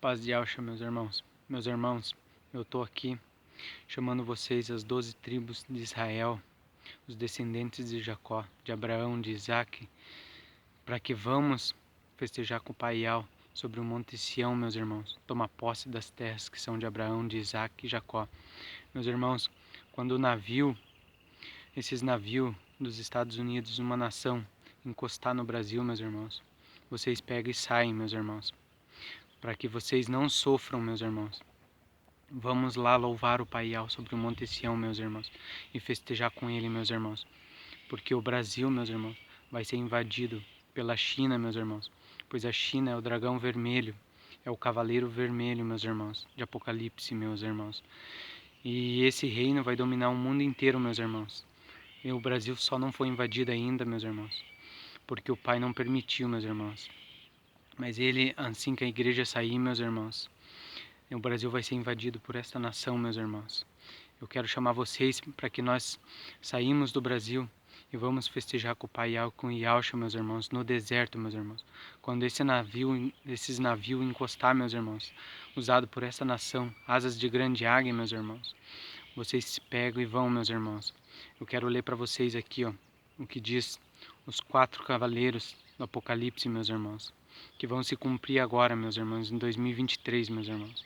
Paz de Alcha, meus irmãos. Meus irmãos, eu estou aqui chamando vocês, as 12 tribos de Israel, os descendentes de Jacó, de Abraão, de Isaac, para que vamos festejar com o Paial sobre o Monte Sião, meus irmãos, tomar posse das terras que são de Abraão, de Isaac e Jacó. Meus irmãos, quando esses navios dos Estados Unidos, uma nação, encostar no Brasil, meus irmãos, vocês pegam e saem, meus irmãos, para que vocês não sofram, meus irmãos. Vamos lá louvar o Paial sobre o Monte Sião, meus irmãos, e festejar com ele, meus irmãos, porque o Brasil, meus irmãos, vai ser invadido pela China, meus irmãos, pois a China é o dragão vermelho, é o cavaleiro vermelho, meus irmãos, de Apocalipse, meus irmãos, e esse reino vai dominar o mundo inteiro, meus irmãos, e o Brasil só não foi invadido ainda, meus irmãos, porque o Pai não permitiu, meus irmãos, mas ele, assim que a igreja sair, meus irmãos, o Brasil vai ser invadido por esta nação, meus irmãos. Eu quero chamar vocês para que nós saímos do Brasil e vamos festejar com o Paial, com o Yalcha, meus irmãos, no deserto, meus irmãos. Quando esses navios encostar, meus irmãos, usado por esta nação, asas de grande águia, meus irmãos, vocês se pegam e vão, meus irmãos. Eu quero ler para vocês aqui, ó, o que diz os 4 cavaleiros do Apocalipse, meus irmãos, que vão se cumprir agora, meus irmãos, em 2023, meus irmãos.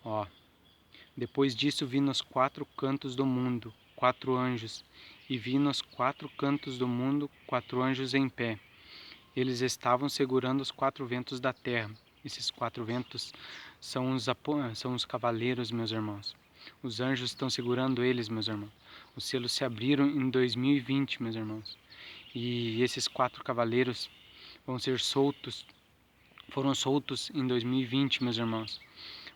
Ó, depois disso vi nos 4 cantos do mundo 4 anjos, e vi nos 4 cantos do mundo 4 anjos em pé. Eles estavam segurando os 4 ventos da terra. Esses 4 ventos são os cavaleiros, meus irmãos. Os anjos estão segurando eles, meus irmãos. Os selos se abriram em 2020, meus irmãos. E esses 4 cavaleiros vão ser soltos, foram soltos em 2020, meus irmãos.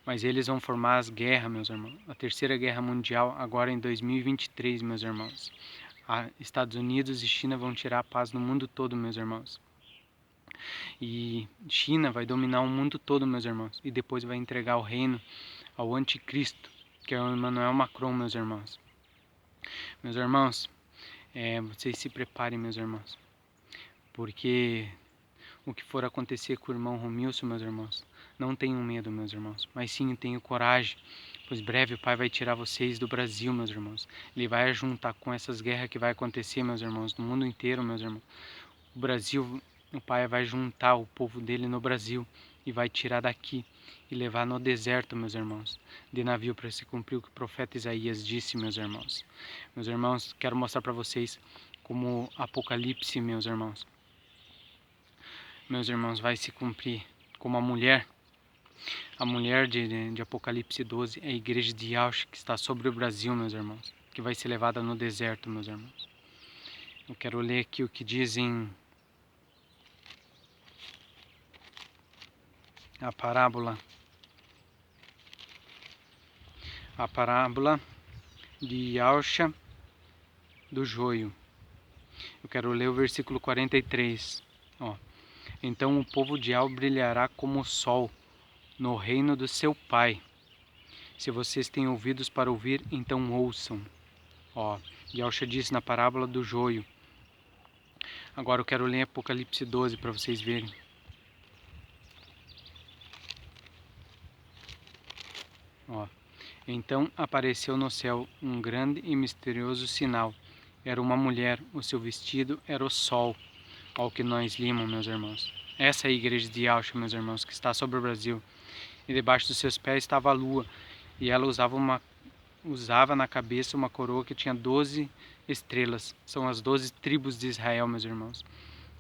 Mas eles vão formar as guerras, meus irmãos. A Terceira Guerra Mundial agora em 2023, meus irmãos. Estados Unidos e China vão tirar a paz no mundo todo, meus irmãos. E China vai dominar o mundo todo, meus irmãos. E depois vai entregar o reino ao anticristo, que é o Emmanuel Macron, meus irmãos. Meus irmãos, vocês se preparem, meus irmãos. Porque o que for acontecer com o irmão Romilson, meus irmãos, não tenham medo, meus irmãos, mas sim tenham coragem, pois breve o Pai vai tirar vocês do Brasil, meus irmãos. Ele vai juntar com essas guerras que vai acontecer, meus irmãos, no mundo inteiro, meus irmãos. O Brasil, o Pai vai juntar o povo dele no Brasil e vai tirar daqui e levar no deserto, meus irmãos, de navio, para se cumprir o que o profeta Isaías disse, meus irmãos. Meus irmãos, quero mostrar para vocês como Apocalipse, meus irmãos, vai se cumprir como a mulher de Apocalipse 12 é a igreja de Yalcha, que está sobre o Brasil, meus irmãos, que vai ser levada no deserto, meus irmãos. Eu quero ler aqui o que dizem a parábola de Yalcha do joio. Eu quero ler o versículo 43. Ó. Então o povo de Al brilhará como o sol no reino do seu Pai. Se vocês têm ouvidos para ouvir, então ouçam. Ó, Yalcha disse na parábola do joio. Agora eu quero ler Apocalipse 12 para vocês verem. Ó. Então apareceu no céu um grande e misterioso sinal. Era uma mulher, o seu vestido era o sol. Ó, o que nós limos, meus irmãos. Essa é a igreja de Yalcha, meus irmãos, que está sobre o Brasil. E debaixo dos seus pés estava a lua, e ela usava na cabeça uma coroa que tinha 12 estrelas. São as 12 tribos de Israel, meus irmãos,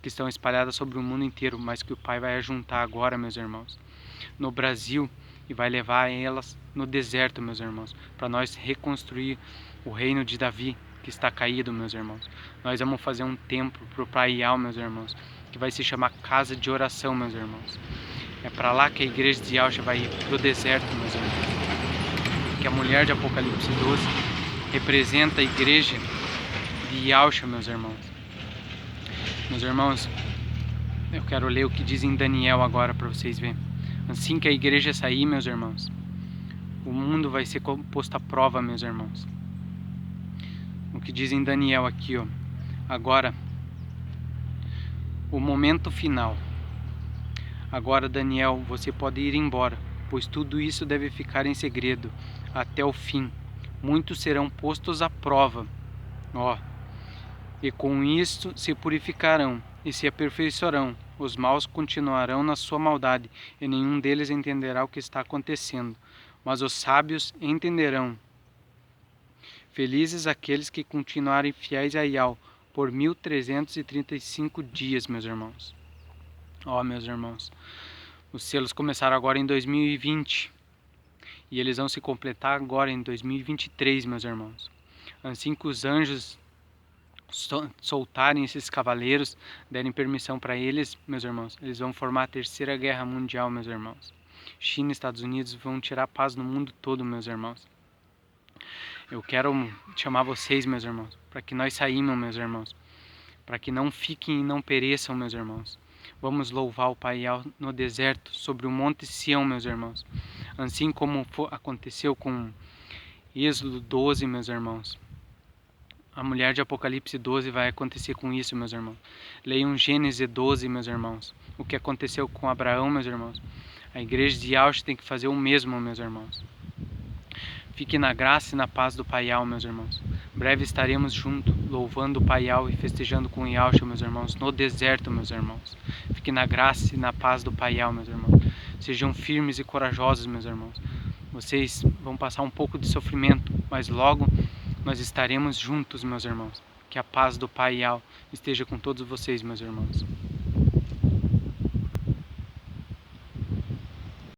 que estão espalhadas sobre o mundo inteiro, mas que o Pai vai ajuntar agora, meus irmãos, no Brasil, e vai levar elas no deserto, meus irmãos, para nós reconstruir o reino de Davi, que está caído, meus irmãos. Nós vamos fazer um templo para o Paial, meus irmãos, que vai se chamar Casa de Oração, meus irmãos. É para lá que a igreja de Yalcha vai ir, para o deserto, meus irmãos. Que a mulher de Apocalipse 12 representa a igreja de Yalcha, meus irmãos. Meus irmãos, eu quero ler o que diz em Daniel agora para vocês verem. Assim que a igreja sair, meus irmãos, o mundo vai ser posto à prova, meus irmãos. O que diz em Daniel aqui, ó. Agora, o momento final. Agora, Daniel, você pode ir embora, pois tudo isso deve ficar em segredo até o fim. Muitos serão postos à prova, e com isto se purificarão e se aperfeiçoarão. Os maus continuarão na sua maldade, e nenhum deles entenderá o que está acontecendo. Mas os sábios entenderão. Felizes aqueles que continuarem fiéis a Yahweh por 1335 dias, meus irmãos. Meus irmãos, os selos começaram agora em 2020 e eles vão se completar agora em 2023, meus irmãos. Assim que os anjos soltarem esses cavaleiros, derem permissão para eles, meus irmãos, eles vão formar a terceira guerra mundial, meus irmãos. China e Estados Unidos vão tirar a paz no mundo todo, meus irmãos. Eu quero chamar vocês, meus irmãos, para que nós saímos, meus irmãos, para que não fiquem e não pereçam, meus irmãos. Vamos louvar o Pai no deserto, sobre o monte Sião, meus irmãos. Assim como aconteceu com Êxodo 12, meus irmãos. A mulher de Apocalipse 12 vai acontecer com isso, meus irmãos. Leiam Gênesis 12, meus irmãos. O que aconteceu com Abraão, meus irmãos. A igreja de Yahweh tem que fazer o mesmo, meus irmãos. Fique na graça e na paz do Pai Yahweh, meus irmãos. Breve estaremos juntos, louvando o Pai Yahweh e festejando com Yahweh, meus irmãos, no deserto, meus irmãos. Fique na graça e na paz do Pai Yahweh, meus irmãos. Sejam firmes e corajosos, meus irmãos. Vocês vão passar um pouco de sofrimento, mas logo nós estaremos juntos, meus irmãos. Que a paz do Pai Yahweh esteja com todos vocês, meus irmãos.